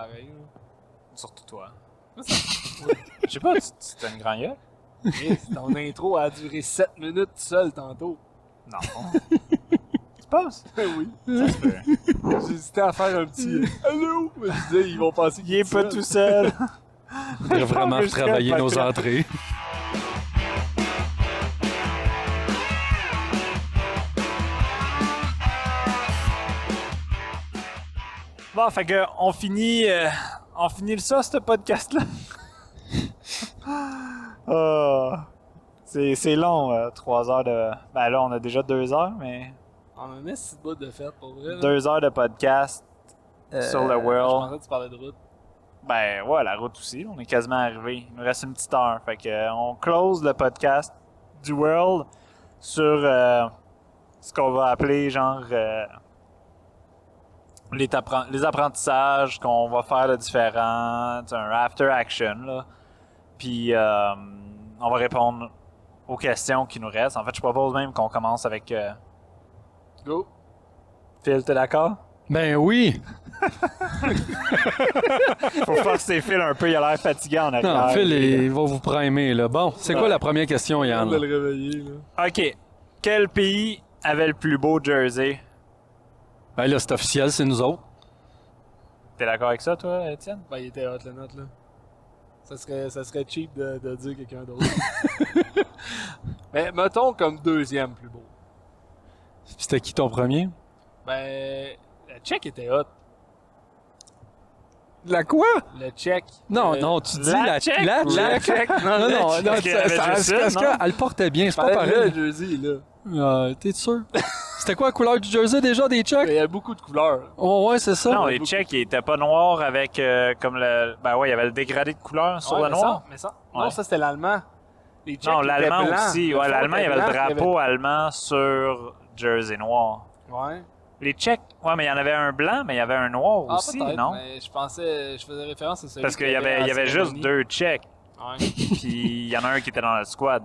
pareil. Là. Surtout toi. Moi, ça... Je sais pas, tu as une grande gueule? Ton intro a duré 7 minutes seul tantôt. Non. Tu penses? Oui. Ça se peut. J'hésitais à faire un petit allô. Je disais, ils vont penser qu'il Il est pas tout seul. On devrait vraiment travailler nos entrées. Bon, fait que on finit ça, ce podcast-là. C'est long, 3 heures de... Ben là, on a déjà 2 heures, mais... On a un petit bout de fête, pour vrai. Là. 2 heures de podcast sur le Je World. pensais que tu parlais de route. Ben ouais, la route aussi, on est quasiment arrivé. Il nous reste une petite heure. Fait que on close le podcast du World sur ce qu'on va appeler genre les apprentissages qu'on va faire de différents, un after action là. Puis on va répondre aux questions qui nous restent. En fait, je propose même qu'on commence avec Go. Phil, t'es d'accord? Ben oui! Faut forcer Phil un peu, il a l'air fatigué en arrière. Non, Phil, il va vous primer, là. Bon, c'est quoi la première question, On Yann? va le réveiller, là. OK. Quel pays avait le plus beau jersey? Ben là, c'est officiel, c'est nous autres. T'es d'accord avec ça, toi, Étienne? Ben, il était hot, la note, là. Ça serait cheap de dire quelqu'un d'autre. Mais mettons comme deuxième plus beau. C'était qui ton premier? Ben, le Tchèque était hot. La quoi? Le Tchèque. Non, non, tu dis la Tchèque la ou Tchèque. la Tchèque? Non, non, non, Parce qu'il y avait juste une, non? elle portait bien, c'est pas Pareil, pareil. le jersey, là. T'es sûr? C'était quoi la couleur du jersey déjà des Il Tchèques? y a beaucoup de couleurs. Oh, ouais, c'est ça. Non, les Tchèques, ils étaient pas noirs avec comme le. Ben ouais, il y avait le dégradé de couleur sur Ouais, le noir. Mais ça, Ouais. non, ça c'était l'Allemand. Les Tchèques, Non, ils l'Allemand étaient blancs. aussi. Le Ouais, fond l'Allemand, il y était avait le blanc, drapeau allemand sur jersey noir. Ouais. Les Tchèques, ouais, mais il y en avait un blanc, mais il y avait un noir Ah, aussi, peut-être, non? mais je faisais référence à celui Parce qu'il qui y avait, à il y la avait juste cérémonie. 2 Tchèques, Ouais. puis il y en a un qui était dans le squad.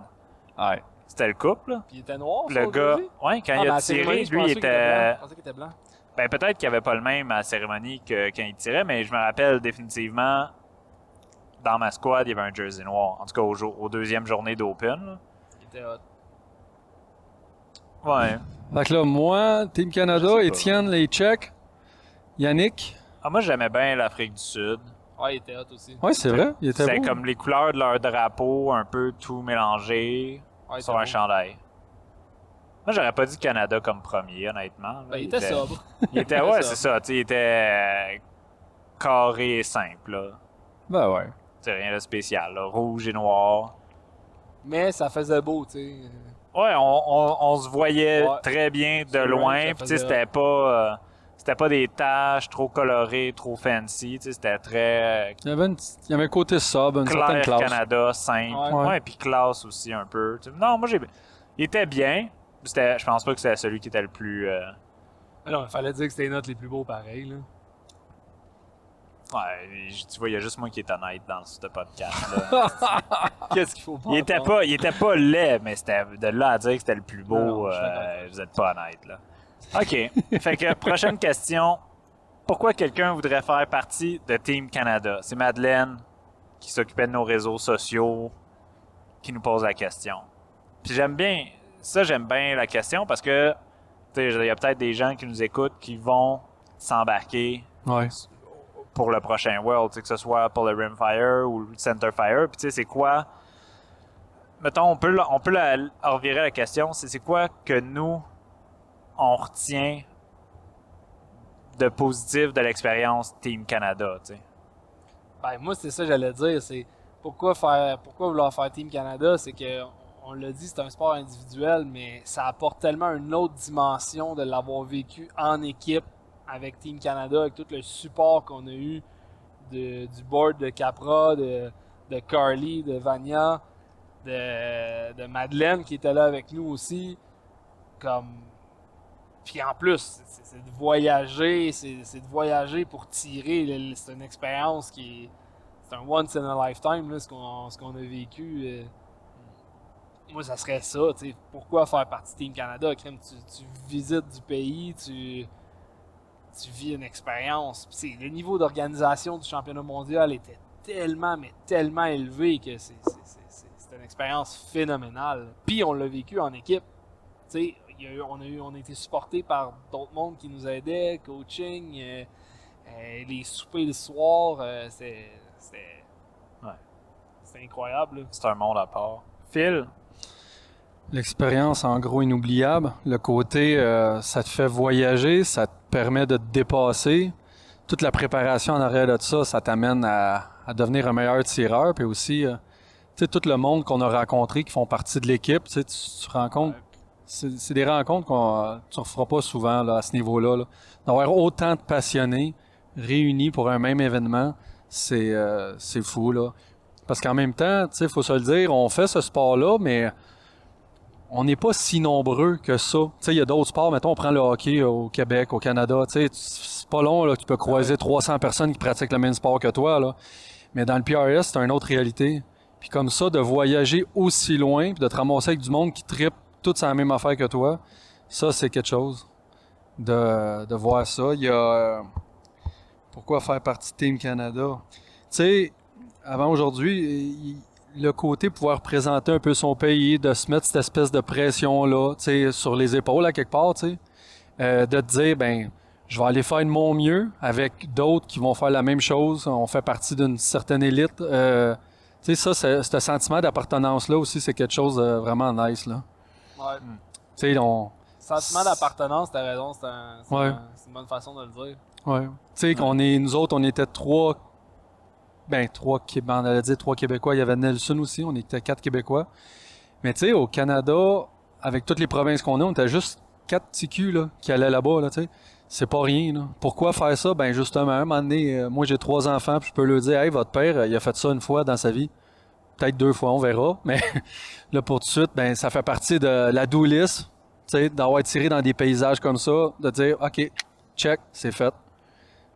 Ouais. C'était le couple, là. Puis il était noir, Le ça, gars, aujourd'hui? ouais, quand Ah, il mais à a la tiré, cérémonie, je lui, il pensais qu'il était blanc. était. Je pensais qu'il était blanc. Ben peut-être qu'il n'y avait pas le même à la cérémonie que quand il tirait, mais je me rappelle définitivement, dans ma squad, il y avait un jersey noir. En tout cas, au deuxième journée d'Open. là. Il était hot. Ouais. Fait que là, moi, Team Je sais Canada, pas. Étienne, les Tchèques, Yannick. Ah, moi, j'aimais bien l'Afrique du Sud. Ouais, il était hot aussi. Ouais, c'est vrai, il était C'était beau. comme les couleurs de leur drapeau, un peu tout mélangé Ouais, il sur était un beau. chandail. Moi, j'aurais pas dit Canada comme premier, honnêtement. là. Ben, il était sobre. Il était, ouais, c'est ça. Tu sais, il était carré et simple. Là. Ben ouais. C'est rien de spécial. Là. Rouge et noir. Mais ça faisait beau, tu sais. Ouais, on se voyait Ouais. très bien de C'est vrai loin. que ça Puis, tu sais, faisait- c'était pas des taches trop colorées, trop fancy. Tu sais, c'était très Il y avait un côté sobre, une certaine clair classe. Canada, simple. Ouais. Ouais, puis classe aussi un peu. Tu sais, non, moi, il était bien. Je pense pas que c'était celui qui était le plus. Ah non, il fallait dire que c'était les notes les plus beaux pareil, là. Ouais, tu vois, il y a juste moi qui est honnête dans ce podcast-là. Qu'est-ce qu'il faut pas il était pas laid, mais c'était de là à dire que c'était le plus beau. Non, je suis d'accord. Vous êtes pas honnête, là. OK. Fait que, prochaine question. Pourquoi quelqu'un voudrait faire partie de Team Canada? C'est Madeleine qui s'occupait de nos réseaux sociaux qui nous pose la question. Puis j'aime bien la question parce que, tu sais, il y a peut-être des gens qui nous écoutent qui vont s'embarquer Ouais. pour le prochain World, tu sais, que ce soit pour le Rimfire ou le Centerfire. Puis tu sais, c'est quoi... Mettons, on peut la revirer la question, c'est quoi que nous, on retient de positif de l'expérience Team Canada, tu sais. Ben, moi, c'est ça que j'allais dire. C'est pourquoi vouloir faire Team Canada, c'est que, on l'a dit, c'est un sport individuel, mais ça apporte tellement une autre dimension de l'avoir vécu en équipe avec Team Canada, avec tout le support qu'on a eu du board de Capra, de Carly, de Vania, de Madeleine qui était là avec nous aussi. Puis en plus, c'est de voyager, c'est de voyager pour tirer. C'est une expérience qui est... C'est un once in a lifetime, là, ce qu'on a vécu. Moi, ça serait ça. T'sais. Pourquoi faire partie de Team Canada? Crème, tu visites du pays, tu tu vis une expérience. Le niveau d'organisation du championnat mondial était tellement, mais tellement élevé que c'est une expérience phénoménale. Puis on l'a vécu en équipe. On a été supportés par d'autres mondes qui nous aidaient, coaching, les soupers le soir, c'était incroyable. Là. C'est un monde à part. Phil? L'expérience, en gros, inoubliable. Le côté, ça te fait voyager, ça te permet de te dépasser. Toute la préparation en arrière de ça, ça t'amène à devenir un meilleur tireur. Puis aussi, tout le monde qu'on a rencontré qui font partie de l'équipe, tu rencontres. C'est des rencontres que tu ne referas pas souvent là, à ce niveau-là. Là. D'avoir autant de passionnés réunis pour un même événement, c'est fou. Là. Parce qu'en même temps, il faut se le dire, on fait ce sport-là, mais on n'est pas si nombreux que ça. Il y a d'autres sports, mettons, on prend le hockey au Québec, au Canada. C'est pas long, là, tu peux croiser 300 personnes qui pratiquent le même sport que toi. Là. Mais dans le PRS, c'est une autre réalité. Puis comme ça, de voyager aussi loin, puis de te ramasser avec du monde qui trippe tout sur la même affaire que toi, ça, c'est quelque chose de voir ça. Il y a... pourquoi faire partie de Team Canada? Tu sais, avant aujourd'hui, le côté pouvoir présenter un peu son pays, de se mettre cette espèce de pression-là, tu sais, sur les épaules à quelque part, tu sais, de te dire, ben, je vais aller faire de mon mieux avec d'autres qui vont faire la même chose. On fait partie d'une certaine élite. Tu sais, ça, ce sentiment d'appartenance-là aussi, c'est quelque chose de vraiment nice, là. Ouais. Tu sais, sentiment d'appartenance, t'as raison, c'est une bonne façon de le dire. Ouais. Tu sais, nous autres, on était trois on allait dire 3 Québécois. Il y avait Nelson aussi, on était 4 Québécois. Mais tu sais, au Canada, avec toutes les provinces qu'on a, on était juste 4 petits culs là, qui allaient là-bas, là, tu sais. C'est pas rien, là. Pourquoi faire ça? Ben justement, à un moment donné, moi j'ai 3 enfants, puis je peux leur dire, hey, votre père, il a fait ça une fois dans sa vie. Peut-être 2 fois, on verra. Mais là, pour tout de suite, ben ça fait partie de la do list, tu sais, d'avoir tiré dans des paysages comme ça, de dire, OK, check, c'est fait.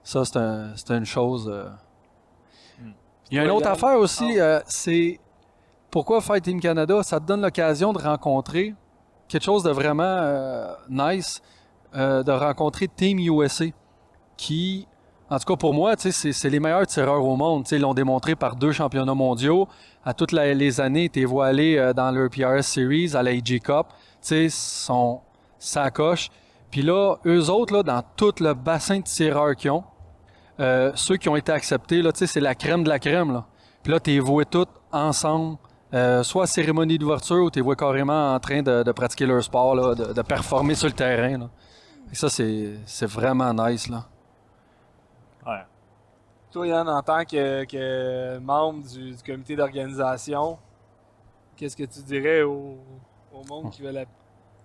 Ça, c'est une chose... Il y a une autre affaire aussi, c'est pourquoi faire Team Canada? Ça te donne l'occasion de rencontrer quelque chose de vraiment nice, de rencontrer Team USA, qui, en tout cas pour moi, c'est les meilleurs tireurs au monde. Ils l'ont démontré par 2 championnats mondiaux. À toutes les années, tu les vois aller dans leur PRS Series, à la AG Cup. Ça coche. Puis là, eux autres, là, dans tout le bassin de tireurs qu'ils ont, ceux qui ont été acceptés, là, c'est la crème de la crème. Là. Puis là, tu les vois tous ensemble, soit à cérémonie d'ouverture ou tu les vois carrément en train de pratiquer leur sport, là, de performer sur le terrain. Là. Et ça, c'est vraiment nice. Là. Ouais. Toi, Yann, en tant que membre du comité d'organisation, qu'est-ce que tu dirais au monde qui veut la...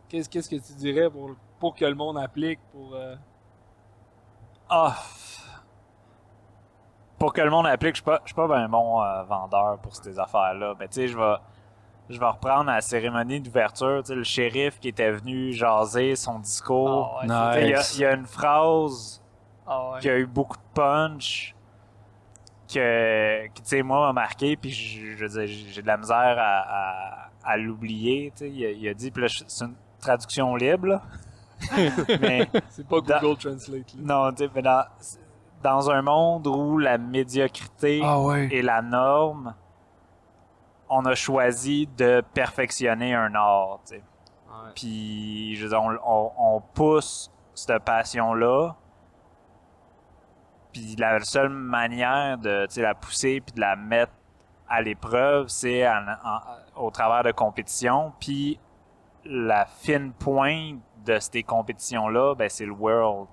Qu'est-ce que tu dirais pour que le monde applique pour... Pour que le monde applique, je suis pas un bon vendeur pour ces affaires-là. Mais tu sais, je vais reprendre la cérémonie d'ouverture, le shérif qui était venu jaser son discours. Oh, ouais, Il y a une phrase qui a eu beaucoup de punch qui tu sais, moi, m'a marqué, puis je veux dire, j'ai de la misère à l'oublier. Il a dit, puis là, c'est une traduction libre, là. Mais c'est pas Google Translate. Là. non, tu sais, mais dans un monde où la médiocrité est la norme, on a choisi de perfectionner un art. Tu sais. Ouais. Puis, je veux dire, on pousse cette passion-là. Puis la seule manière de la pousser puis de la mettre à l'épreuve, c'est au travers de compétitions. Puis la fine pointe de ces compétitions-là, ben, c'est le World.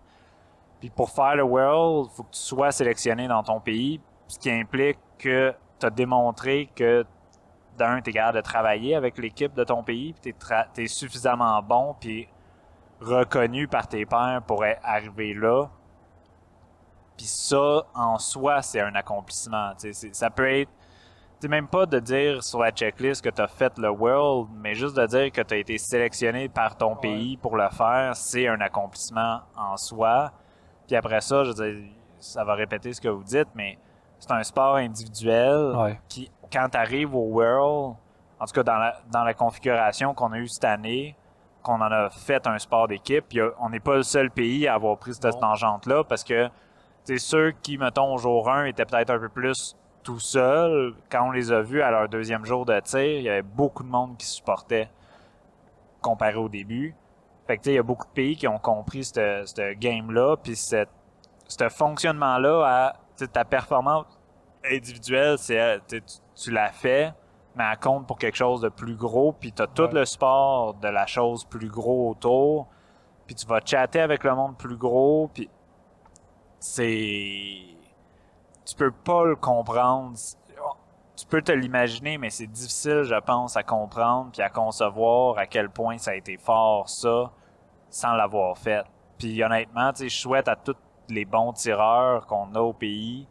Puis pour faire le World, il faut que tu sois sélectionné dans ton pays, ce qui implique que tu as démontré que d'un, tu es capable de travailler avec l'équipe de ton pays, puis tu es suffisamment bon, puis reconnu par tes pairs pour arriver là. Puis ça, en soi, c'est un accomplissement. Ça peut être, même pas de dire sur la checklist que tu as fait le World, mais juste de dire que tu as été sélectionné par ton pays pour le faire, c'est un accomplissement en soi. Puis après ça, je veux dire, ça va répéter ce que vous dites, mais c'est un sport individuel qui, quand tu arrives au World, en tout cas dans la configuration qu'on a eue cette année, qu'on en a fait un sport d'équipe. Puis on n'est pas le seul pays à avoir pris cette tangente-là parce que ceux qui, mettons, au jour 1 étaient peut-être un peu plus tout seuls, quand on les a vus à leur deuxième jour de tir, il y avait beaucoup de monde qui supportait comparé au début. Fait que il y a beaucoup de pays qui ont compris ce game-là, puis ce fonctionnement-là à ta performance individuelle, tu l'as fait, mais elle compte pour quelque chose de plus gros, puis tu as tout le support de la chose plus gros autour, puis tu vas chatter avec le monde plus gros, puis tu peux pas le comprendre. Tu peux te l'imaginer, mais c'est difficile, je pense, à comprendre puis à concevoir à quel point ça a été fort, ça, sans l'avoir fait. Puis honnêtement, je souhaite à tous les bons tireurs qu'on a au pays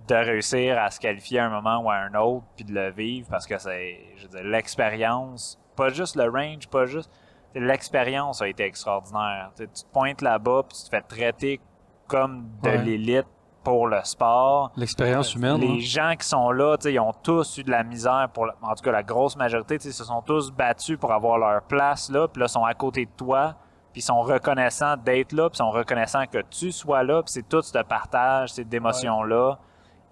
de réussir à se qualifier à un moment ou à un autre puis de le vivre parce que c'est, je veux dire, l'expérience, pas juste le range, pas juste... L'expérience a été extraordinaire. Tu te pointes là-bas puis tu te fais traiter comme de l'élite pour le sport. L'expérience humaine. Les gens qui sont là, ils ont tous eu de la misère, en tout cas la grosse majorité, se sont tous battus pour avoir leur place là, puis là, sont à côté de toi, puis ils sont reconnaissants d'être là, puis sont reconnaissants que tu sois là, puis c'est tout ce partage, cette émotion-là,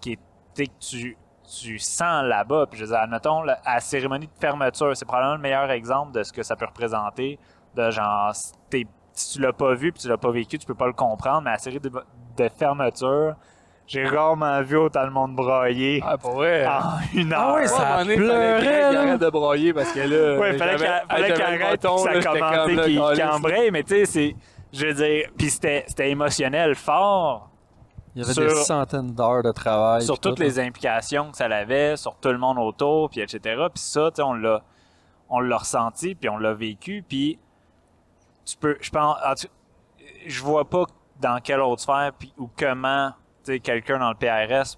qui est, que tu sens là-bas. Puis je veux dire, admettons, à la cérémonie de fermeture, c'est probablement le meilleur exemple de ce que ça peut représenter, de genre, si tu l'as pas vu puis tu l'as pas vécu, tu peux pas le comprendre, mais à la série de fermeture, j'ai rarement vu autant de monde brailler. Ah, pour vrai? En une heure. Ah ouais, ça pleurait, Il arrête de broyer parce que là... Ouais, fallait qu'il arrête puis ça commentait qu'il embraye, mais tu sais, c'est... Je veux dire, puis c'était émotionnel, fort. Il y avait des centaines d'heures de travail. Sur toutes les implications que ça avait, sur tout le monde autour, puis etc. Puis ça, tu sais, on l'a ressenti, puis on l'a vécu, puis tu peux... Je vois pas dans quelle autre sphère puis ou comment quelqu'un dans le PRS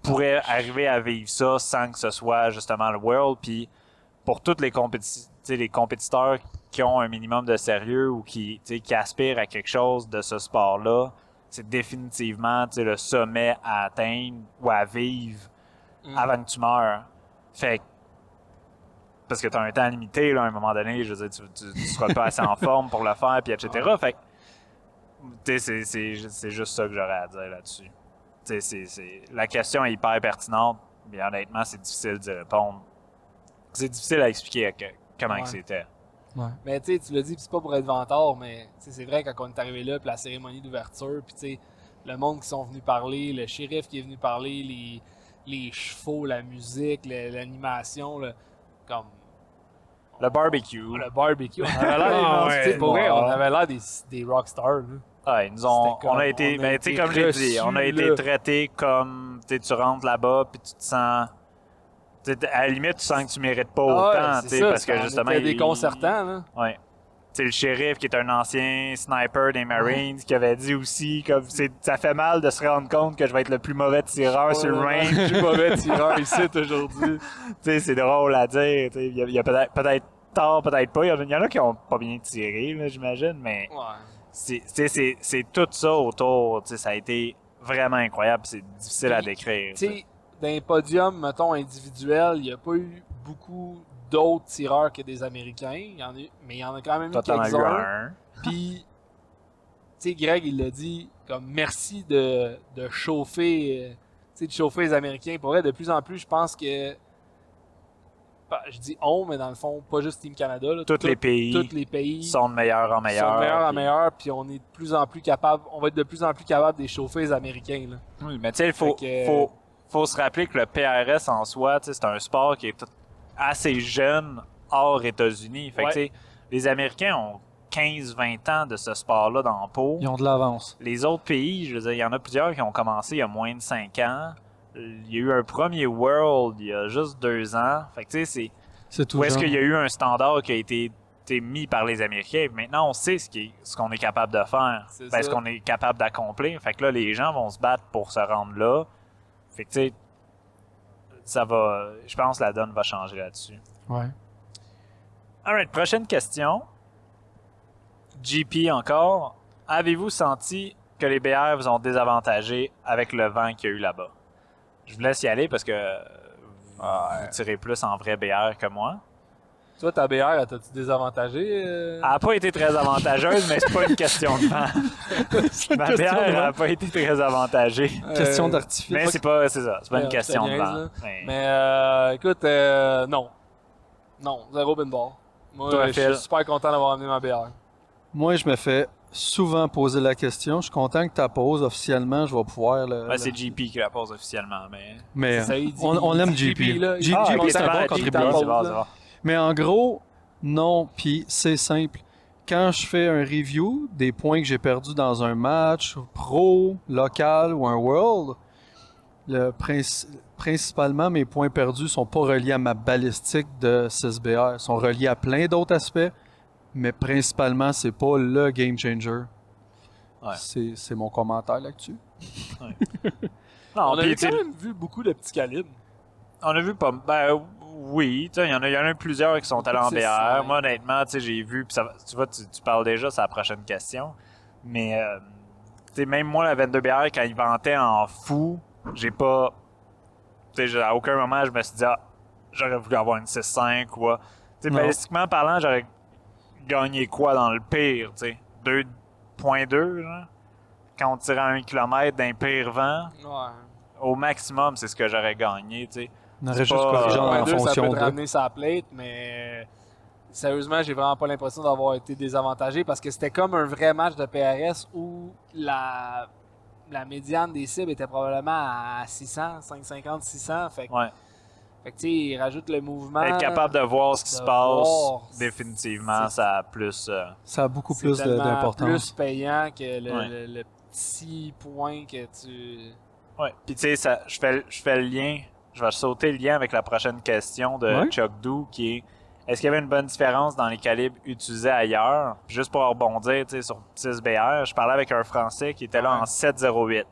pourrait arriver à vivre ça sans que ce soit justement le World. Puis pour tous les compétiteurs qui ont un minimum de sérieux ou qui aspirent à quelque chose de ce sport-là, c'est définitivement le sommet à atteindre ou à vivre avant que tu meurs. Fait que parce que tu as un temps limité, là, à un moment donné, je veux dire, tu seras pas assez en forme pour le faire, puis etc. Fait que, c'est juste ça que j'aurais à dire là-dessus. La question est hyper pertinente, mais honnêtement, c'est difficile d'y répondre. C'est difficile à expliquer comment que c'était. Ouais. Mais tu l'as dit, c'est pas pour être vantard, mais c'est vrai, quand on est arrivé là, puis la cérémonie d'ouverture, puis le monde qui sont venus parler, le shérif qui est venu parler, les chevaux, la musique, l'animation, comme... Le barbecue. Le barbecue. On avait l'air, pour vrai, on avait l'air des rockstars. Ouais, on a été, comme j'ai dit, on a été traités comme, tu rentres là-bas puis tu te sens, à la limite, tu sens que tu mérites pas autant, parce que justement, il y a des concertants, là. Ouais. Tu sais, le shérif qui est un ancien sniper des Marines qui avait dit aussi, comme, ça fait mal de se rendre compte que je vais être le plus mauvais tireur sur le range. Le plus mauvais tireur ici aujourd'hui. Tu sais, c'est drôle à dire. Il y a peut-être tort, peut-être pas. Il y en a qui ont pas bien tiré, là, j'imagine, mais c'est tout ça autour. Ça a été vraiment incroyable. C'est difficile à décrire. Tu sais, dans les podiums, mettons, individuels, il n'y a pas eu beaucoup d'autres tireurs que des Américains. Mais il y en a quand même eu quelques-uns. Puis, tu sais, Greg, il l'a dit, comme merci de chauffer, de chauffer les Américains. Pour vrai, de plus en plus, je pense que, je dis on, mais dans le fond, pas juste Team Canada. Là, tous les pays sont de meilleur en meilleur. Sont de meilleur en meilleur, puis on est de plus en plus capable, on va être de plus en plus capable de chauffer les Américains. Là. Oui, mais tu sais, faut se rappeler que le PRS en soi, c'est un sport qui est assez jeune hors États-Unis. Fait que, tu sais, les Américains ont 15-20 ans de ce sport-là dans le pot. Ils ont de l'avance. Les autres pays, je veux dire, il y en a plusieurs qui ont commencé il y a moins de 5 ans. Il y a eu un premier World il y a juste 2 ans. Fait que, tu sais, c'est tout. Où est-ce qu'il y a eu un standard qui a été mis par les Américains? Maintenant, on sait ce qu'on est capable de faire. Ce qu'on est capable d'accomplir. Fait que là, les gens vont se battre pour se rendre là. Fait que, tu sais, ça va... Je pense que la donne va changer là-dessus. Ouais. Alright, prochaine question. GP encore. Avez-vous senti que les BR vous ont désavantagé avec le vent qu'il y a eu là-bas? Je vous laisse y aller parce que vous tirez plus en vrai BR que moi. Toi, ta BR, elle t'as-tu désavantagé? Elle n'a pas été très avantageuse, mais c'est pas une question de vent. Ma bière n'a pas été très avantagée. Question d'artifice. Mais c'est pas une question de niaise, vent. là. Mais- Mais écoute, non. Non, zéro pinball. Moi, Toi, je Phil? suis super content d'avoir amené ma BR. Moi, je me fais souvent poser la question. Je suis content que tu la poses officiellement. Je vais pouvoir c'est JP qui la pose officiellement, mais... Mais Ça, il dit- on il aime dit JP. là. JP, Ah, c'est un bon JP, contributeur. c'est c'est bon. là. Mais en gros, non, puis c'est simple. Quand je fais un review des points que j'ai perdus dans un match pro, local ou un world, principalement mes points perdus sont pas reliés à ma balistique de 6BR. Ils sont reliés à plein d'autres aspects, mais principalement, c'est pas le game changer. Ouais. C'est mon commentaire là-dessus. Non, On a puis, quand même vu beaucoup de petits calibres. on a vu pas... Ben oui, il y en a plusieurs qui sont allés en C'est BR. ça. Moi, honnêtement, j'ai vu... Puis tu vois, tu parles déjà, c'est la prochaine question. Mais, même moi, la 22BR, quand il vantait en fou, j'ai pas... à aucun moment, je me suis dit, j'aurais voulu avoir une 6.5 ou quoi. Non. Balistiquement parlant, j'aurais gagné quoi dans le pire, tu sais? 2.2, genre? Quand on tirait à 1 km d'un pire vent, Ouais. au maximum, c'est ce que j'aurais gagné, tu sais. On aurait C'est juste pas- corrigé en 1.2, ça fonction peut te de... ramener sa plate, mais sérieusement, j'ai vraiment pas l'impression d'avoir été désavantagé parce que c'était comme un vrai match de PRS où la médiane des cibles était probablement à 600, 550, 600. Fait que, Ouais. fait que, tu sais, il rajoute le mouvement. Être capable de voir ce qui de se passe, voir, définitivement, c'est- ça a plus... Ça a beaucoup c'est plus tellement d'importance. plus payant que le, Ouais. le petit point que tu... Ouais. Puis tu sais, je fais le lien, je vais sauter le lien avec la prochaine question de Ouais. Chuck Doo qui est est-ce qu'il y avait une bonne différence dans les calibres utilisés ailleurs? Puis juste pour rebondir tu sais, sur 6BR, je parlais avec un Français qui était là Ouais. en 7.08.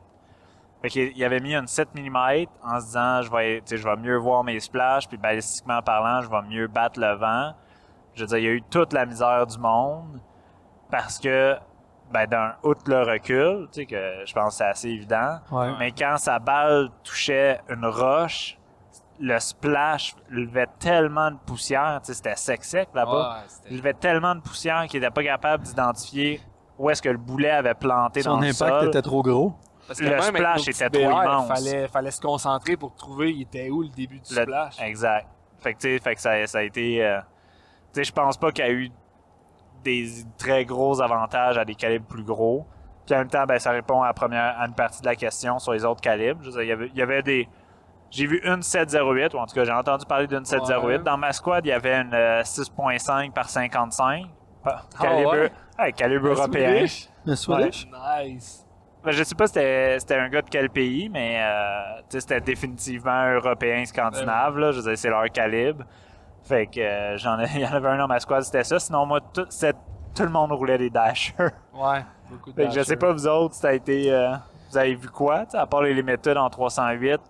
Fait qu'il avait mis une 7 mm en se disant je vais mieux voir mes splashes, puis balistiquement parlant, je vais mieux battre le vent. Je veux dire, il y a eu toute la misère du monde parce que outre le recul, tu sais, que je pense que c'est assez évident, Ouais. mais quand sa balle touchait une roche, le splash levait tellement de poussière, tu sais, c'était sec là-bas, Ouais, il c'était- levait tellement de poussière qu'il n'était pas capable d'identifier où est-ce que le boulet avait planté Son dans le impact sol. était trop gros. Parce que Le même avec splash nos petits était trop BR, immense. Fallait se concentrer pour trouver il était où le début du Le- splash. Exact. Fait que, tu sais, ça a été... tu sais, je pense pas qu'il y a eu des très gros avantages à des calibres plus gros. Puis en même temps, ça répond à une partie de la question sur les autres calibres. Je veux dire, il y avait des... J'ai vu une 708, ou en tout cas, j'ai entendu parler d'une 708. Ouais. Dans ma squad, il y avait une 6.5 par 55. Calibre, calibre Le européen. Swedish? Le Swedish? Nice. Je sais pas c'était un gars de quel pays, mais tu sais, c'était définitivement européen, scandinave. Là, je veux dire, c'est leur calibre. Fait que il y en avait un dans ma squad, c'était ça. Sinon, moi, tout le monde roulait des dashers. Ouais, beaucoup de Fait que je sais pas, vous autres, ça a été... vous avez vu quoi, tu sais, à part les méthodes en 308?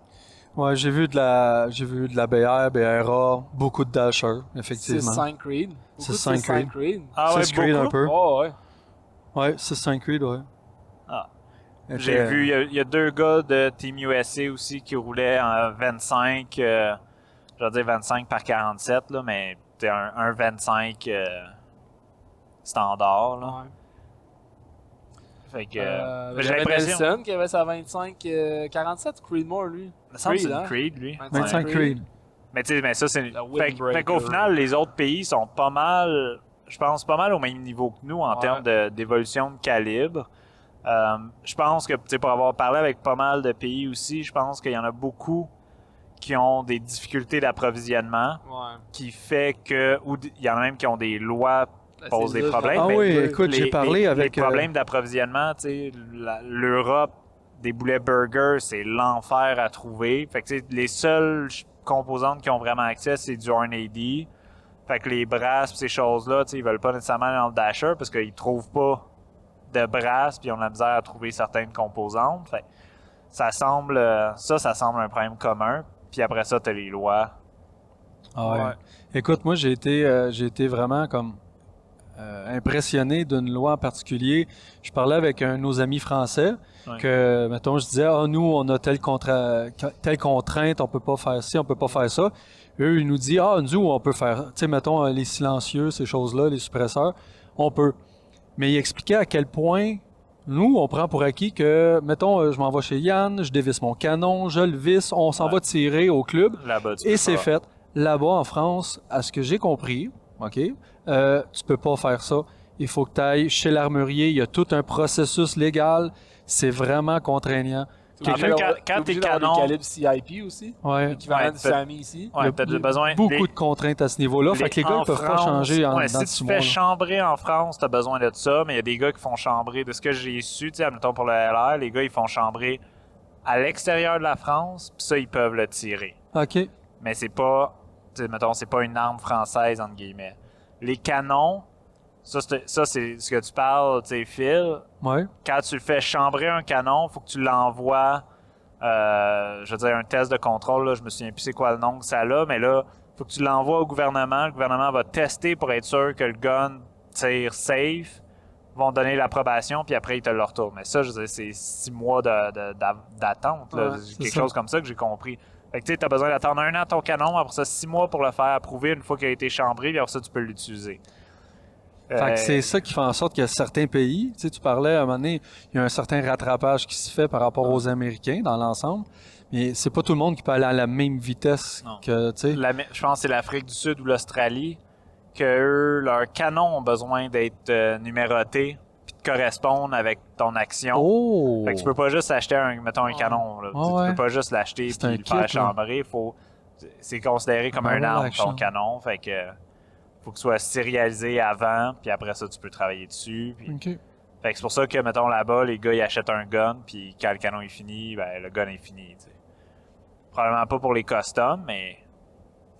Ouais, j'ai vu de la BR, BRA, beaucoup de dashers, effectivement. 6-5 Creed. Beaucoup de 6-5 Creed. Creed. Ah ouais, 6 Creed un beaucoup? peu. Oh, ouais. Ouais, 6-5 Creed, ouais. Ah. Était- J'ai vu, il y a deux gars de Team USA aussi qui roulaient en 25, je vais dire 25 par 47, là, mais c'était un 25 standard. Là. Ouais. Fait que Il y j'ai avait l'impression. Nelson qui avait sa 25-47 Creedmoore, lui. Il me semble que c'est Creed, une hein? Creed, lui. 25 Creed. Mais tu sais, mais ça, c'est. La Fait Windbreaker. qu'au final, les autres pays sont pas mal, je pense, pas mal au même niveau que nous en Ouais. termes d'évolution de calibre. Je pense que, tu sais, pour avoir parlé avec pas mal de pays aussi, je pense qu'il y en a beaucoup qui ont des difficultés d'approvisionnement, Ouais. qui fait que, ou il y en a même qui ont des lois qui posent des problèmes. Ah mais oui, écoute, j'ai parlé avec... les problèmes d'approvisionnement, tu sais, l'Europe, des boulets burger, c'est l'enfer à trouver. Fait que, tu sais, les seules composantes qui ont vraiment accès, c'est du R&AD. Fait que les brasses, ces choses-là, tu sais, ils veulent pas nécessairement aller dans le dasher parce qu'ils trouvent pas de brasses, puis ils ont de la misère à trouver certaines composantes. Fait que ça semble un problème commun. Puis après ça, t'as les lois. Ah ouais. Ouais. Écoute, moi, j'ai été vraiment comme impressionné d'une loi en particulier. Je parlais avec un de nos amis français que, mettons, je disais, nous, on a telle contrainte, on peut pas faire ci, on peut pas faire ça. Eux, ils nous disent, nous, on peut faire, tu sais, mettons, les silencieux, ces choses-là, les suppresseurs, on peut. Mais il expliquait à quel point nous, on prend pour acquis que, mettons, je m'en vais chez Yann, je dévisse mon canon, je le visse, on s'en va tirer au club. Là-bas, et c'est fait. Là-bas, en France, à ce que j'ai compris, OK, tu peux pas faire ça. Il faut que tu ailles chez l'armurier. Il y a tout un processus légal. C'est vraiment contraignant. En fait, quand t'es canon... des calibres CIP aussi. Ouais. L'équivalent du SAMI ici. Ouais, t'as besoin... Beaucoup de contraintes à ce niveau-là. Fait que les gars ne peuvent pas changer dans 6 mois. Si tu fais chambrer en France, t'as besoin de ça, mais il y a des gars qui font chambrer. De ce que j'ai su, tu sais, admettons pour le LR, les gars, ils font chambrer à l'extérieur de la France, puis ça, ils peuvent le tirer. OK. Mais c'est pas... Mettons, c'est pas une arme française, entre guillemets. Les canons, ça c'est ce que tu parles, tu sais, Phil. Ouais. Quand tu fais chambrer un canon, il faut que tu l'envoies, je veux dire, un test de contrôle, là, je me souviens plus c'est quoi le nom que ça a, mais là, il faut que tu l'envoies au gouvernement. Le gouvernement va tester pour être sûr que le gun tire safe, vont donner l'approbation, puis après, ils te le retournent. Mais ça, je veux dire, c'est 6 mois d'attente, là. Quelque chose comme ça que j'ai compris. Fait que tu sais, t'as besoin d'attendre 1 an ton canon, après ça 6 mois pour le faire approuver une fois qu'il a été chambré, puis après ça, tu peux l'utiliser. Fait que c'est ça qui fait en sorte que certains pays, tu sais, tu parlais à un moment donné, il y a un certain rattrapage qui se fait par rapport aux Américains dans l'ensemble, mais c'est pas tout le monde qui peut aller à la même vitesse que, tu sais. Je pense que c'est l'Afrique du Sud ou l'Australie, que eux, leurs canons ont besoin d'être numérotés, puis de correspondre avec ton action. Oh! Fait que tu peux pas juste acheter un canon, là. Tu peux pas juste l'acheter et le faire chambrer. C'est considéré comme un arme, ton canon. Fait que faut que ce soit sérialisé avant, puis après ça, tu peux travailler dessus. Puis... Okay. Fait que c'est pour ça que, mettons, là-bas, les gars, ils achètent un gun, puis quand le canon est fini, ben, le gun est fini, t'sais. Probablement pas pour les customs, mais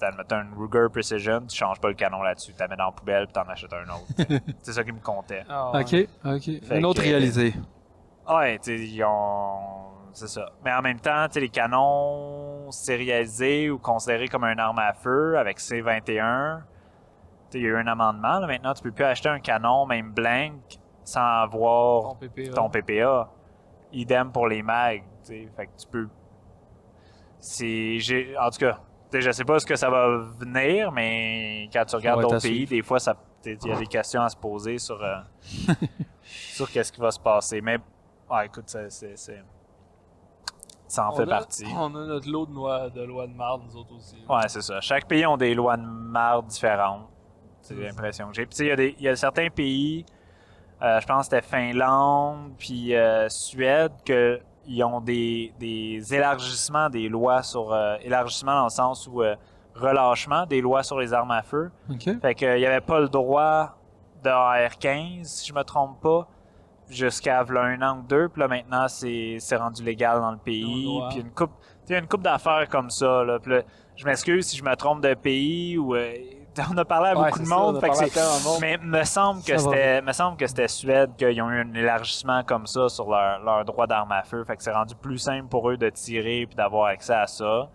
admettons une Ruger Precision, tu changes pas le canon là-dessus, tu la mets dans la poubelle, puis t'en achètes un autre. C'est ça qui me comptait. OK. Une autre réalisée. Ouais, tu sais, c'est ça. Mais en même temps, tu sais, les canons sérialisés ou considérés comme une arme à feu avec C21, il y a eu un amendement. Là, maintenant, tu peux plus acheter un canon, même blank, sans avoir ton PPA. Idem pour les mags. Fait que tu peux... En tout cas, je sais pas ce que ça va venir, mais quand tu regardes d'autres pays, des fois, il y a des questions à se poser sur qu'est-ce qui va se passer. Mais, écoute, ça en fait partie. On a notre lot de lois de marde, nous autres aussi. Ouais, c'est ça. Chaque pays a des lois de marde différentes. C'est l'impression que j'ai. Puis il y a certains pays, je pense que c'était Finlande, puis Suède, qu'ils ont des élargissements des lois sur... élargissement dans le sens où relâchement des lois sur les armes à feu. Okay. Fait qu'il n'y avait pas le droit de AR-15, si je me trompe pas, jusqu'à un an ou deux. Puis là, maintenant, c'est rendu légal dans le pays. Puis il y a une couple d'affaires comme ça. Là. Puis là, je m'excuse si je me trompe de pays ou... on a parlé à beaucoup de monde, mais me semble que c'était Suède qu'ils ont eu un élargissement comme ça sur leur droit d'armes à feu. Fait que c'est rendu plus simple pour eux de tirer et d'avoir accès à ça.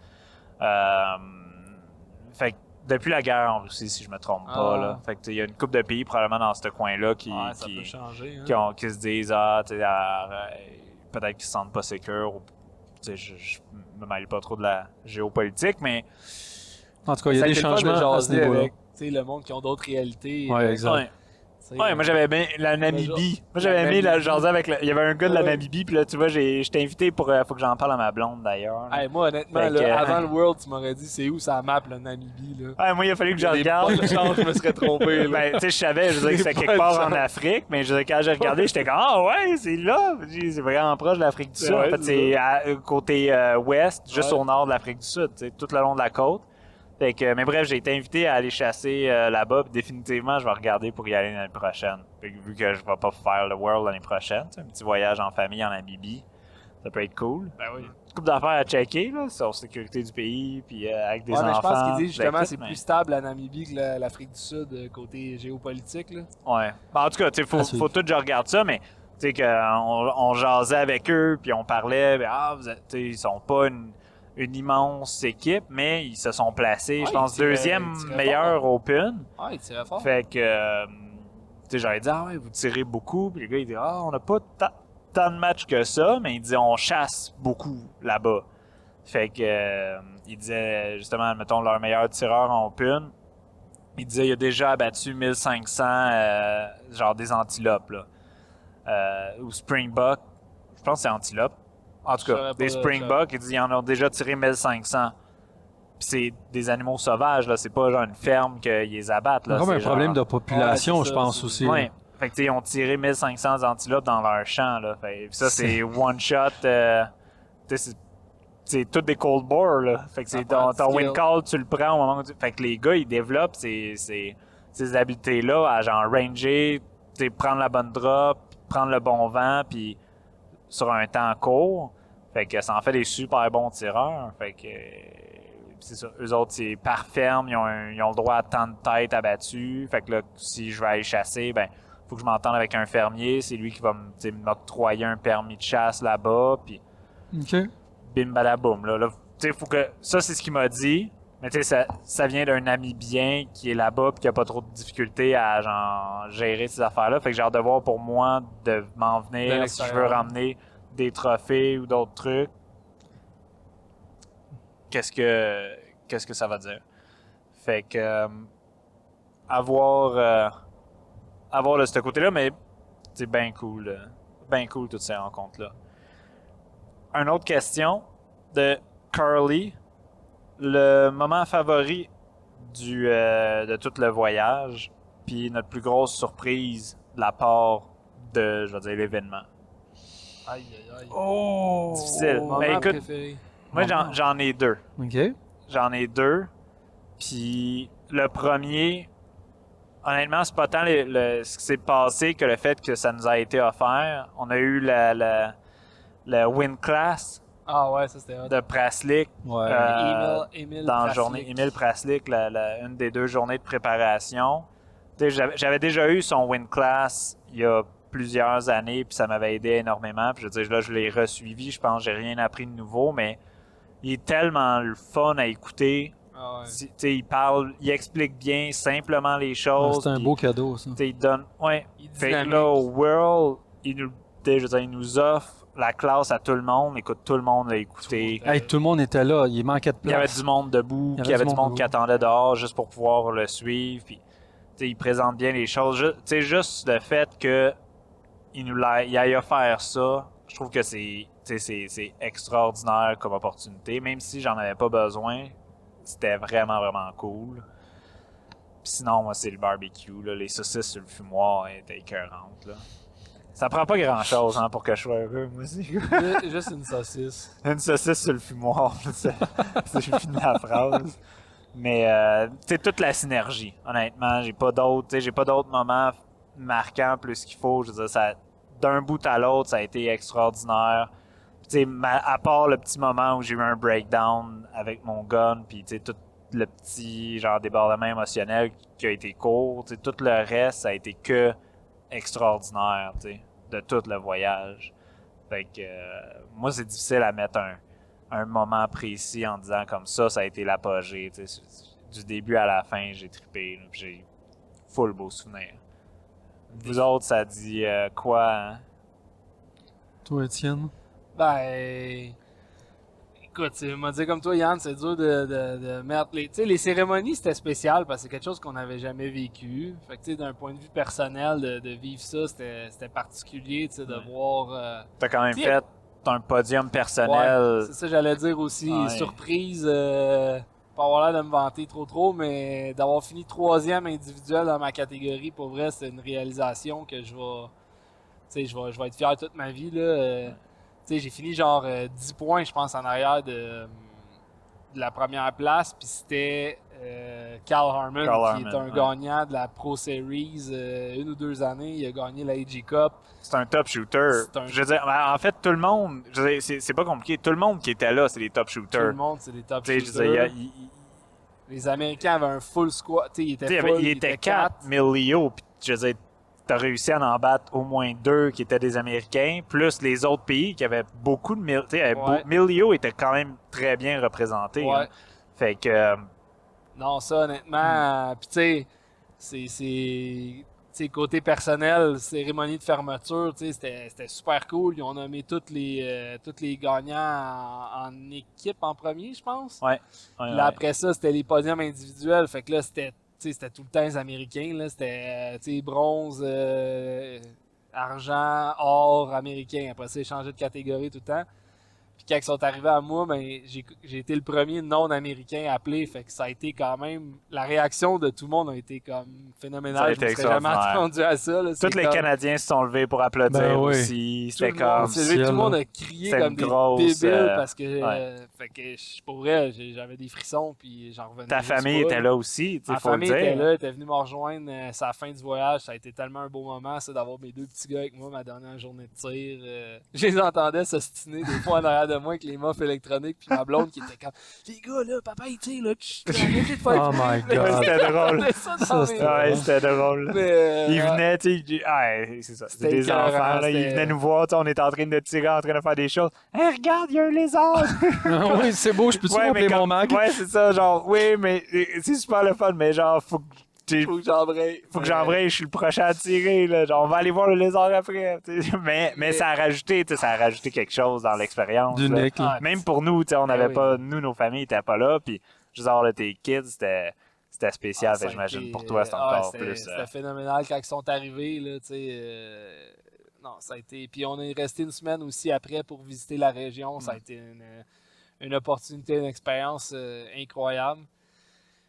Fait que depuis la guerre en Russie, si je me trompe pas, là. Fait que il y a une couple de pays probablement dans ce coin-là qui se disent peut-être qu'ils se sentent pas sécures. Je me mêle pas trop de la géopolitique, mais en tout cas, il y a des changements à ce niveau-là. Avec le monde qui ont d'autres réalités. Ouais, exact. Ouais, moi j'avais bien la Namibie. Moi j'avais aimé la jaser avec il y avait un gars de la Namibie, puis là tu vois, j'étais invité pour faut que j'en parle à ma blonde d'ailleurs. Hey, moi honnêtement avant le World, tu m'aurais dit c'est où ça map la Namibie là. Ouais, moi il a fallu que je regarde. Je me serais trompé. Ben tu sais je savais, je disais que c'était quelque part en Afrique, mais je disais quand j'ai regardé, j'étais comme ouais, c'est là, c'est vraiment proche de l'Afrique du Sud. En fait, c'est côté ouest, juste au nord de l'Afrique du Sud, tout le long de la côte. Fait que, mais bref, j'ai été invité à aller chasser là-bas, puis définitivement, je vais regarder pour y aller l'année prochaine. Fait que, vu que je vais pas faire le World l'année prochaine, un petit voyage en famille en Namibie, ça peut être cool. Ben oui. Une couple d'affaires à checker, là, sur la sécurité du pays, puis avec des enfants. Mais je pense qu'il dit justement c'est plus stable la Namibie que l'Afrique du Sud, côté géopolitique, là. Ouais. Ben, en tout cas, tu sais, faut tout que je regarde ça, mais tu sais, qu'on jasait avec eux, puis on parlait, ils sont pas une immense équipe, mais ils se sont placés, je pense, deuxième meilleur Open. Ouais, ils tiraient fort. Fait que, sais, j'aurais dit, ah ouais, vous tirez beaucoup. Puis les gars, ils disent, ah, on n'a pas tant de matchs que ça, mais ils disaient, on chasse beaucoup là-bas. Fait que, ils disaient, justement, mettons, leur meilleur tireur en open, il disait, il a déjà abattu 1500, genre des antilopes, là. Ou springbuck. Je pense que c'est antilope. En tout cas, des springbucks, il dit, ils en ont déjà tiré 1500. Puis c'est des animaux sauvages, là. C'est pas genre une ferme qu'ils les abattent, là. C'est comme un genre... problème de population, Ouais, c'est je ça, pense c'est- aussi. Ouais. Fait que, tu sais, ils ont tiré 1500 antilopes dans leur champ, là. Fait que ça, c'est one shot. Tu sais, c'est tout des cold bore, là. Fait que Ça c'est prend ton du win skill. call, tu le prends au moment où tu... Fait que les gars, ils développent ces habiletés-là à genre ranger, tu sais, prendre la bonne drop, prendre le bon vent, puis sur un temps court. Fait que ça en fait des super bons tireurs. Fait que c'est ça. Eux autres, c'est par ferme, ils ont le droit à tant de têtes abattues. Fait que là, si je vais aller chasser, ben faut que je m'entende avec un fermier. C'est lui qui va m'octroyer un permis de chasse là-bas. Puis OK. bim badaboum. Là, tu sais, faut que. Ça, c'est ce qu'il m'a dit. Mais tu sais, ça vient d'un ami bien qui est là-bas puis qui a pas trop de difficultés à genre gérer ces affaires-là. Fait que j'ai hâte de voir pour moi de m'en De venir si je l'extérieur. veux ramener des trophées ou d'autres trucs. Qu'est-ce que ça va dire? Fait que avoir de ce côté-là, mais c'est bien cool. Bien cool toutes ces rencontres-là. Une autre question de Carly. Le moment favori de tout le voyage, puis notre plus grosse surprise de la part de, je vais dire, l'événement. Aïe, aïe, aïe. Oh! Difficile. Moment Mais écoute, préféré. moi j'en ai deux. OK. J'en ai deux. Puis le premier, honnêtement, c'est pas tant ce qui s'est passé que le fait que ça nous a été offert. On a eu le win class Ah ouais, ça c'était hot. de Praslik. Ouais. Émile Dans la Praslik. journée, Émile Praslik, une des 2 journées de préparation. Tu sais, j'avais déjà eu son win class il y a plusieurs années, puis ça m'avait aidé énormément. Puis je veux dire, là, je l'ai resuivi. Je pense que j'ai rien appris de nouveau, mais il est tellement le fun à écouter. Ah ouais. Tu sais, il parle, il explique bien simplement les choses. C'est un puis, beau cadeau, ça. tu sais, il donne. Ouais. Il est Fait que dynamique. là, au World, je veux dire, il nous offre la classe à tout le monde. Écoute, tout le monde l'a écouté. Tout le monde. Hey, tout le monde était là. Il manquait de Il y avait place. du monde debout, Il y puis il y avait du monde debout. qui attendait dehors juste pour pouvoir le suivre. Puis, tu sais, il présente bien les choses. Tu sais, juste le fait que il aille offert ça, je trouve que c'est extraordinaire comme opportunité. Même si j'en avais pas besoin, c'était vraiment, vraiment cool. Puis sinon, moi, c'est le barbecue. Là. Les saucisses sur le fumoir étaient écœurantes. Là. Ça prend pas grand-chose hein, pour que je sois heureux, moi aussi. Juste une saucisse. Une saucisse sur le fumoir, c'est j'ai fini la phrase. Mais tu sais, toute la synergie, honnêtement, j'ai pas d'autres moments marquants plus qu'il faut. Je veux dire, ça, d'un bout à l'autre, ça a été extraordinaire. Tu sais, à part le petit moment où j'ai eu un breakdown avec mon gun, puis tu sais, tout le petit genre débordement émotionnel qui a été court, tu sais, tout le reste, ça a été que extraordinaire, tu sais, de tout le voyage. Fait que moi, c'est difficile à mettre un moment précis en disant comme ça a été l'apogée. Tu sais, du début à la fin, j'ai trippé. Là, puis j'ai full beau souvenir. Vous autres, ça dit quoi? Hein? Toi, Étienne? Ben. Écoute, m'a dit comme toi, Yann, c'est dur de mettre les. Tu sais, les cérémonies, c'était spécial parce que c'est quelque chose qu'on n'avait jamais vécu. Fait que, tu sais, d'un point de vue personnel, de vivre ça, c'était particulier, tu sais, de voir. T'as quand même T'sais, fait un podium personnel. Ouais, c'est ça, j'allais dire aussi. Ouais. Surprise, pas avoir l'air de me vanter trop, mais d'avoir fini 3e individuel dans ma catégorie, pour vrai, c'est une réalisation que je vais. Tu sais, je vais être fier toute ma vie, là. Tu sais, j'ai fini genre 10 points, je pense, en arrière de la première place. Puis c'était Carl Harmon, qui est un gagnant de la Pro Series 1 ou 2 années. Il a gagné la AG Cup. C'est un top shooter. Je veux dire, en fait, tout le monde, je veux dire, c'est pas compliqué. Tout le monde qui était là, c'est des top Tout shooters. le monde, c'est des top Tu sais, je shooters. veux dire, Les Américains avaient un full squad. Tu sais, il était 4, mais Leo, puis je veux dire, t'as réussi à en battre au moins 2 qui étaient des Américains, plus les autres pays qui avaient beaucoup de... Tu sais, Milio était quand même très bien représenté. Ouais. Hein. Fait que... Non, ça, honnêtement, puis tu sais, c'est... sais, côté personnel, cérémonie de fermeture, tu sais, c'était super cool. Ils ont nommé tous les gagnants en équipe en premier, je pense. Ouais. Puis là, après ça, c'était les podiums individuels. Fait que là, c'était tout le temps les Américains. Là. C'était bronze, argent, or, américain. Après ça, ils changeaient de catégorie tout le temps. Puis quand ils sont arrivés à moi, ben, j'ai été le premier non-américain appelé. Fait que ça a été quand même... La réaction de tout le monde a été comme phénoménale. Je me serais jamais attendu à ça. Là. Tous les Canadiens se sont levés pour applaudir aussi. C'était comme... Tout le monde a crié comme des débiles parce que... fait que pour vrai, j'avais des frissons puis j'en revenais. Ta famille était là aussi, Ma famille était là, était venue me rejoindre. C'est la fin du voyage. Ça a été tellement un beau moment, ça, d'avoir mes 2 petits gars avec moi, ma dernière journée de tir. Je les entendais s'ostiner des fois en arrière de moi avec les muffs électroniques puis ma blonde qui était comme les gars là, papa il tire là, arrêtez de faire Oh my god. C'était drôle. C'était drôle. Ils venaient, tu sais, c'est ça, c'était des enfants, là, ils venaient nous voir, on était en train de tirer, en train de faire des choses. Hey, regarde, il y a un lézard! Oui, c'est beau, je peux-tu remplir mon Mac? Ouais, c'est ça, genre, oui, mais c'est super le fun, mais genre, faut que j'embraye. Faut que j'embraye, je suis le prochain à tirer, là. Genre, on va aller voir le lézard après. Mais ça a rajouté quelque chose dans l'expérience. D'unique. Même pour nous, on n'avait pas, nous, nos familles n'étaient pas là, puis juste avoir tes kids, c'était spécial, j'imagine. Pour toi, c'est encore plus. C'était phénoménal quand ils sont arrivés, là, tu sais. Non, ça a été. Puis on est resté une semaine aussi après pour visiter la région. Ça a été une opportunité, une expérience incroyable.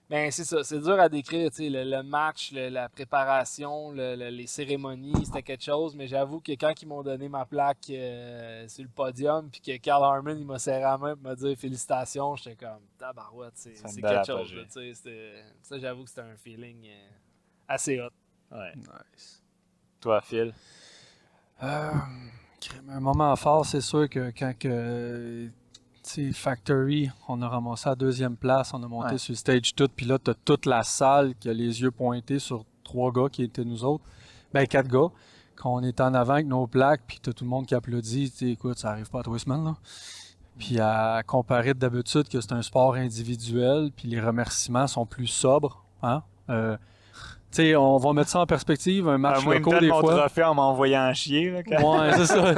Ben, c'est ça, c'est dur à décrire, tu sais, le match, la préparation, les cérémonies, c'était quelque chose, mais j'avoue que quand ils m'ont donné ma plaque sur le podium, puis que Carl Harmon, il m'a serré la main pour me dire félicitations, j'étais comme, tabarouette, c'est quelque chose, là, tu sais, ça, j'avoue que c'était un feeling assez hot. Ouais. Nice. Toi, Phil? Un moment fort, c'est sûr que quand Factory, on a ramassé la 2e place, on a monté sur le stage tout, puis là, t'as toute la salle qui a les yeux pointés sur 3 gars qui étaient nous autres. Ben, 4 gars, qu'on est en avant avec nos plaques, puis t'as tout le monde qui applaudit. Écoute, ça arrive pas à 3 semaines, là. Puis à comparer d'habitude que c'est un sport individuel, puis les remerciements sont plus sobres, hein? On va mettre ça en perspective, un match local des fois. Mon trophée en m'envoyant un chier. Là, ouais, c'est ça.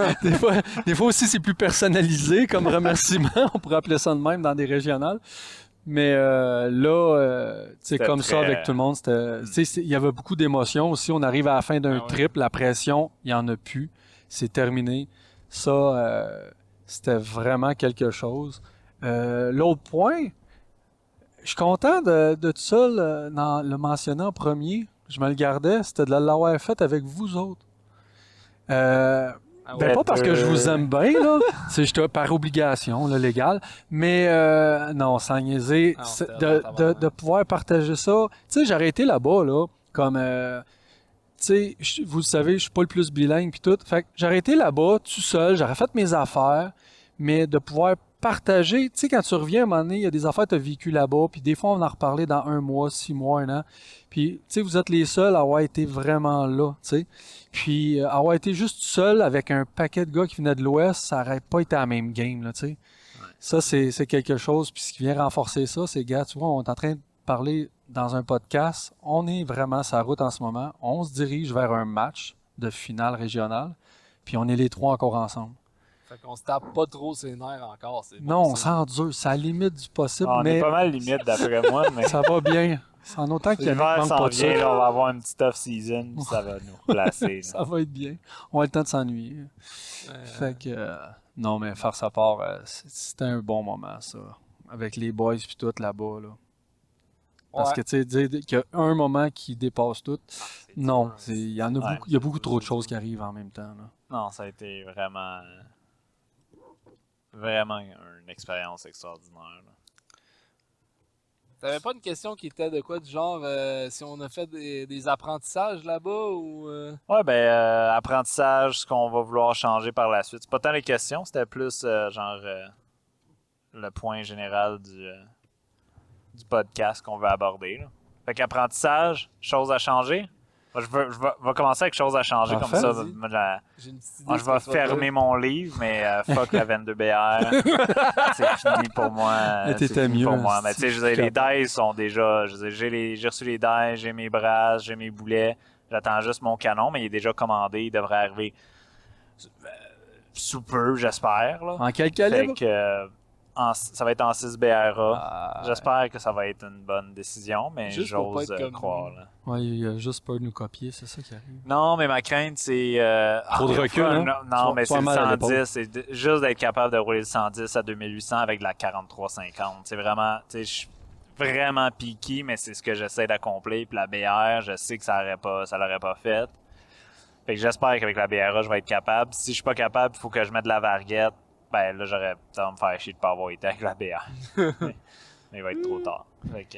Des fois aussi, c'est plus personnalisé comme remerciement. On pourrait appeler ça de même dans des régionales. Mais comme ça avec tout le monde, il y avait beaucoup d'émotions aussi. On arrive à la fin d'un trip, la pression, il n'y en a plus. C'est terminé. Ça, c'était vraiment quelque chose. L'autre point... Je suis content de tout ça, le mentionner en premier. Je me le gardais, c'était de l'avoir fait avec vous autres. Pas parce que je vous aime bien, là. C'est par obligation, là, légale. Mais non, sans niaiser, de pouvoir partager ça. Tu sais, j'aurais été là-bas, là, comme... tu sais, vous le savez, je suis pas le plus bilingue puis tout. Fait que j'aurais été là-bas, tout seul, j'aurais fait mes affaires, mais de pouvoir partager, tu sais, quand tu reviens à un moment donné, il y a des affaires que tu as vécues là-bas, puis des fois, on va en reparler dans 1 mois, 6 mois, 1 an. Puis, tu sais, vous êtes les seuls à avoir été vraiment là, tu sais. Puis, avoir été juste seul avec un paquet de gars qui venaient de l'Ouest, ça n'aurait pas été la même game, là, tu sais. Ouais. Ça, c'est quelque chose, puis ce qui vient renforcer ça, c'est, gars, tu vois, on est en train de parler dans un podcast, on est vraiment sur la route en ce moment, on se dirige vers un match de finale régionale, puis on est les 3 encore ensemble. Fait qu'on se tape pas trop ses nerfs encore. Non, on s'endure. C'est à la limite du possible. On est pas mal limite d'après moi. Mais... ça va bien. C'est en autant qu'il y a manque pas de ça. Là, on va avoir une petite off-season, puis ça va nous replacer. Ça va être bien. On a le temps de s'ennuyer. Fait que... non, mais faire sa part, c'était un bon moment, ça. Avec les boys puis tout là-bas, là. Parce que, tu sais, dire qu'il y a un moment qui dépasse tout, non. Il y a beaucoup trop de choses qui arrivent en même temps, là. Non, ça a été vraiment une expérience extraordinaire. T'avais pas une question qui était de quoi du genre si on a fait des apprentissages là-bas ou Ouais, apprentissage, ce qu'on va vouloir changer par la suite. C'est pas tant les questions, c'était plus le point général du podcast qu'on veut aborder. Là. Fait qu'apprentissage, choses à changer. Je vais commencer avec choses à changer comme ça. Moi, je vais fermer mon livre, mais fuck la 22BR. C'est fini pour moi. C'était mieux. Pour moi. Mais tu sais, les dice sont déjà. J'ai reçu les dice, j'ai mes brasses, j'ai mes boulets. J'attends juste mon canon, mais il est déjà commandé. Il devrait arriver sous peu, j'espère. Là. En quel Fait calibre? que, ça va être en 6 BRA. Ah, J'espère que ça va être une bonne décision, mais Juste pour pas j'ose être comme croire. nous. Là. ouais, il a juste peur de nous copier, c'est ça qui arrive. Non, mais ma crainte, c'est... Trop de recul, hein? Non, mais Tu vas c'est le mal à 110. C'est juste d'être capable de rouler le 110 à 2800 avec de la 4350. C'est vraiment... Tu sais, je suis vraiment piqué, mais c'est ce que j'essaie d'accomplir. Puis la BR, je sais que ça l'aurait pas fait. Fait que j'espère qu'avec la BRA, je vais être capable. Si je suis pas capable, il faut que je mette de la varguette. Ben là, ça va me faire chier de pas avoir été avec la BR. mais il va être trop tard. Fait que...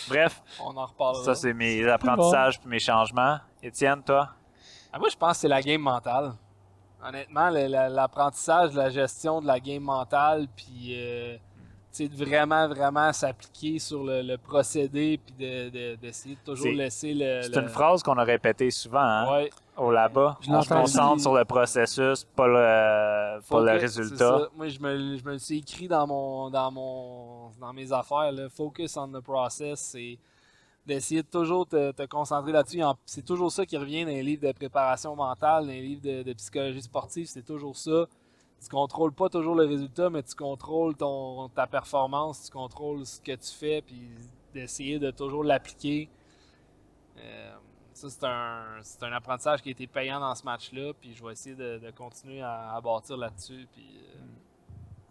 Bref, On en reparlera. ça c'est mes apprentissages puis mes changements. Étienne, toi? Moi, je pense que c'est la game mentale. Honnêtement, l'apprentissage, la gestion de la game mentale, puis de vraiment s'appliquer sur le procédé, puis d'essayer de toujours C'est- laisser C'est une phrase qu'on a répétée souvent hein, Ouais, au là-bas. Je On se l'entends concentre dit. sur le processus, pas le C'est résultat. ça. Moi, je me le suis écrit dans mes affaires. Là. Focus on the process, c'est d'essayer de toujours te concentrer là-dessus. C'est toujours ça qui revient dans les livres de préparation mentale, dans les livres de psychologie sportive. C'est toujours ça. Tu contrôles pas toujours le résultat, mais tu contrôles ta performance, tu contrôles ce que tu fais, puis d'essayer de toujours l'appliquer. Ça, c'est un apprentissage qui a été payant dans ce match-là, puis je vais essayer de continuer à bâtir là-dessus. Puis,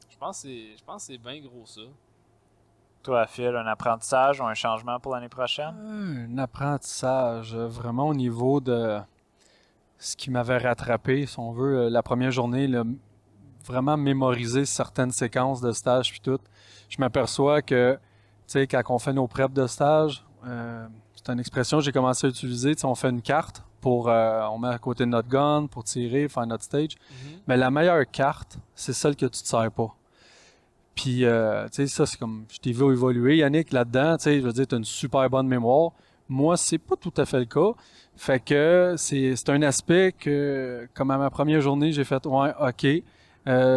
je pense que c'est bien gros ça. Toi, Phil, un apprentissage ou un changement pour l'année prochaine? Un apprentissage, vraiment au niveau de ce qui m'avait rattrapé, si on veut, la première journée, là, vraiment mémoriser certaines séquences de stage puis tout. Je m'aperçois que, tu sais, quand on fait nos preps de stage, c'est une expression que j'ai commencé à utiliser, tu sais, on fait une carte pour, on met à côté de notre gun pour tirer, faire notre stage. Mais la meilleure carte, c'est celle que tu te sers pas. Puis, tu sais, ça, c'est comme, je t'ai vu évoluer, Yannick, là-dedans, tu sais, je veux dire, tu as une super bonne mémoire. Moi, c'est pas tout à fait le cas. Fait que c'est un aspect que, comme à ma première journée, j'ai fait, ouais, OK,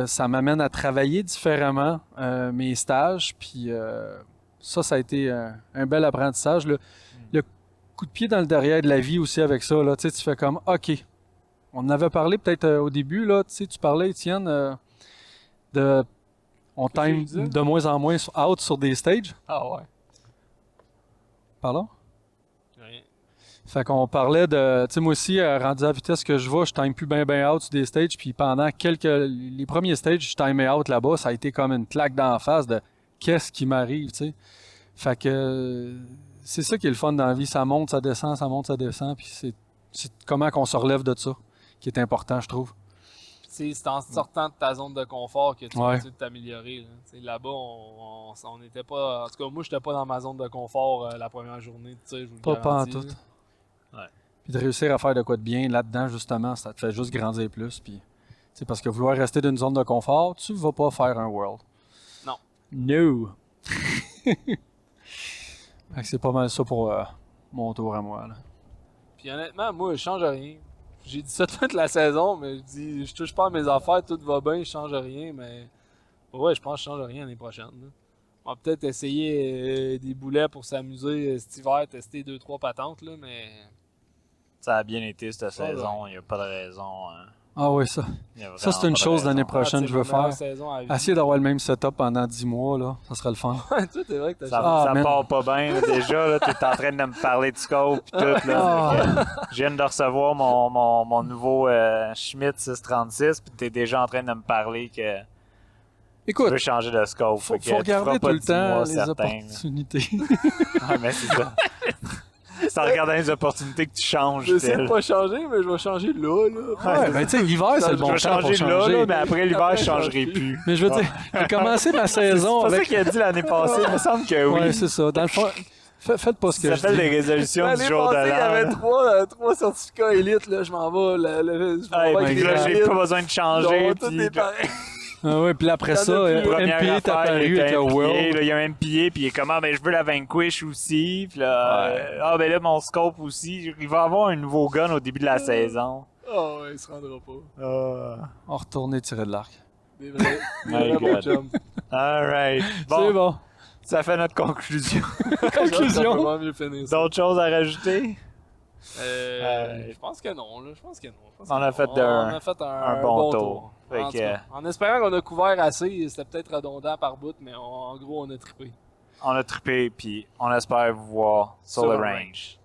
ça m'amène à travailler différemment mes stages. Puis, ça a été un bel apprentissage. Le coup de pied dans le derrière de la vie aussi avec ça, là, tu sais, tu fais comme, OK, on en avait parlé peut-être au début, là, tu sais, tu parlais, Étienne, on Qu'est-ce que time tu disais? de moins en moins out sur des stages. Ah ouais. Pardon? Rien. Fait qu'on parlait de... Tu sais, moi aussi, rendu à la vitesse que je vais, je time plus bien out sur des stages. Puis pendant les premiers stages, je timais out là-bas. Ça a été comme une claque d'en face de qu'est-ce qui m'arrive, tu sais. Fait que c'est ça qui est le fun dans la vie. Ça monte, ça descend, ça monte, ça descend. Puis c'est comment qu'on se relève de ça qui est important, je trouve. Puis, c'est en sortant de ta zone de confort que tu Ouais. continues de t'améliorer. Là. Tu sais, là-bas, on n'était pas. En tout cas, moi, j'étais pas dans ma zone de confort la première journée. Tu sais, je vous le Pas en garantis, tout. là. Ouais. Puis de réussir à faire de quoi de bien là-dedans, justement, ça te fait juste grandir plus. Puis, tu sais, parce que vouloir rester dans une zone de confort, tu vas pas faire un world. Non. No. Fait que c'est pas mal ça pour mon tour à moi. Là. Puis honnêtement, moi, je change rien. J'ai dit ça toute la saison, mais je dis, je touche pas à mes affaires, tout va bien, je change rien, mais ouais, je pense que je change rien l'année prochaine. Là. On va peut-être essayer des boulets pour s'amuser cet hiver, tester 2-3 patentes, là, mais Ça a bien été cette Ouais, saison, il n'y a pas de raison. Hein. Ah oui, ça. Il y a Ça, c'est vraiment une pas de chose raison. l'année prochaine que je veux c'est ma meilleure faire. saison à vie. Essayer d'avoir le même setup pendant 10 mois, là, ça serait le fun. Ouais, toi, c'est vrai que t'as Ça, changé. Ah, ça man. part pas bien là, déjà. Là, t'es en train de me parler de scope et tout. Là, Ah. Fait que je viens de recevoir mon nouveau Schmidt 636 puis t'es déjà en train de me parler que tu Écoute, veux changer de scope. faut Fait que faut tu regarder feras tout pas le 10 temps mois les certains, là. opportunités. Ouais, mais c'est ça. C'est en regardant les opportunités que tu changes. Je sais Phil. pas changer, mais je vais changer là. Ouais, ben tu sais, l'hiver, c'est le Je bon vais temps pour changer là, changer. là, mais après l'hiver, Après, je je changerai change plus. Mais je veux dire, j'ai commencé ma C'est saison pas ça avec... qu'il a dit l'année passée. Il me semble que oui. Ouais, c'est ça. Dans le fond, faites pas ce Ça que je s'appelle dis. des résolutions du L'année jour de passée, il y l'an. avait là. trois certificats élites, là, je m'en vais. Je m'en Hey, vais avec puis les là, j'ai élites. pas besoin de changer. Ils ont tous puis- des pareils. Ah ouais, puis après Il y en a ça, plus. Première MPA est affaire, apparu il y a avec le un MPA, World. là, il y a un MPA, puis il est comme, ah, ben, je veux la Vanquish aussi. Puis là, Ouais. ah, ben là, mon scope aussi. Il va avoir un nouveau gun au début de la saison. Oh, ouais, il se rendra pas. On retourne tirer de l'arc. Des vrais, My des vrais God. beaux chums. Alright. C'est bon. Ça fait notre conclusion. Conclusion. On peut pas mieux finir ça. D'autres choses à rajouter? Je pense que non. Là. Je pense que non. Je pense On que a non. fait On a fait un bon tour. Fait En, que, tout cas, en espérant qu'on a couvert assez, c'était peut-être redondant par bout, mais en gros, on a trippé. on a trippé, puis on espère vous voir sur Sur le le range.